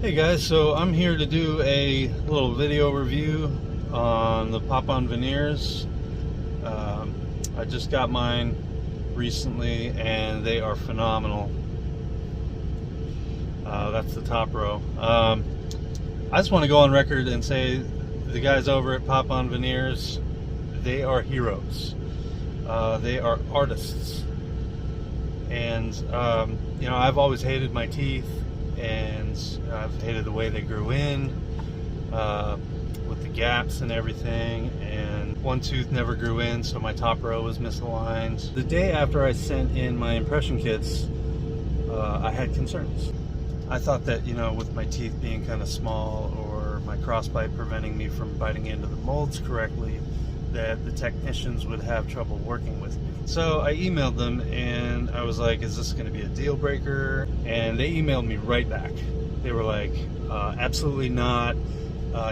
Hey guys, so I'm here to do a little video review on the PopOn Veneers. I just got mine recently and they are phenomenal. That's the top row. I just want to go on record and say the guys over at PopOn Veneers, they are heroes. They are artists. And you know, I've always hated my teeth, and I've hated the way they grew in with the gaps and everything, and one tooth never grew in, so my top row was misaligned. The day after I sent in my impression kits, I had concerns. I thought that, you know, with my teeth being kind of small or my crossbite preventing me from biting into the molds correctly, that the technicians would have trouble working with me. So I emailed them and I was like, is this going to be a deal breaker? And they emailed me right back. They were like, absolutely not.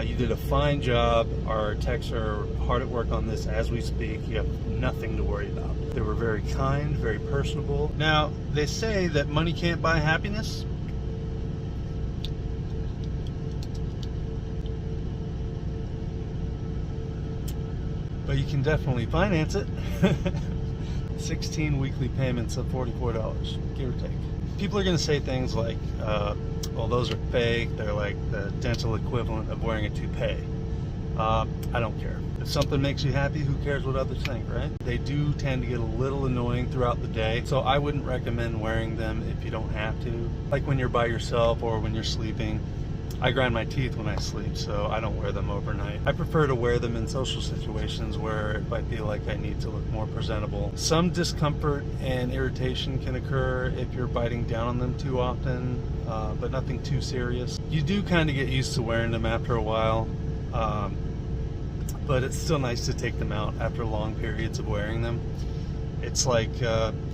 You did a fine job. Our techs are hard at work on this as we speak. You have nothing to worry about. They were very kind, very personable. Now, they say that money can't buy happiness. But you can definitely finance it. 16 weekly payments of $44, give or take. People are going to say things like, well, those are fake. They're like the dental equivalent of wearing a toupee. I don't care. If something makes you happy, who cares what others think, right? They do tend to get a little annoying throughout the day, so I wouldn't recommend wearing them if you don't have to. Like when you're by yourself or when you're sleeping. I grind my teeth when I sleep, so I don't wear them overnight. I prefer to wear them in social situations where if I feel like I need to look more presentable. Some discomfort and irritation can occur if you're biting down on them too often, but nothing too serious. You do kind of get used to wearing them after a while, but it's still nice to take them out after long periods of wearing them. It's like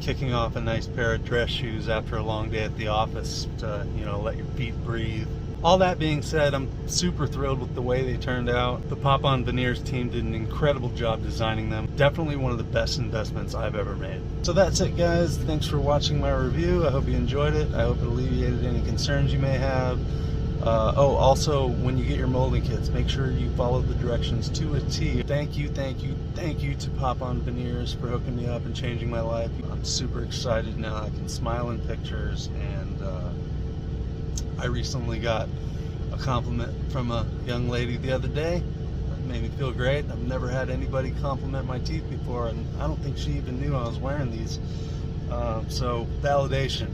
kicking off a nice pair of dress shoes after a long day at the office to, you know, let your feet breathe. All that being said, I'm super thrilled with the way they turned out. The PopOn Veneers team did an incredible job designing them. Definitely one of the best investments I've ever made. So that's it, guys. Thanks for watching my review. I hope you enjoyed it. I hope it alleviated any concerns you may have. Oh, also, when you get your molding kits, make sure you follow the directions to a T. Thank you to PopOn Veneers for hooking me up and changing my life. I'm super excited now. I can smile in pictures, and I recently got a compliment from a young lady the other day. It made me feel great. I've never had anybody compliment my teeth before, and I don't think she even knew I was wearing these. So, validation.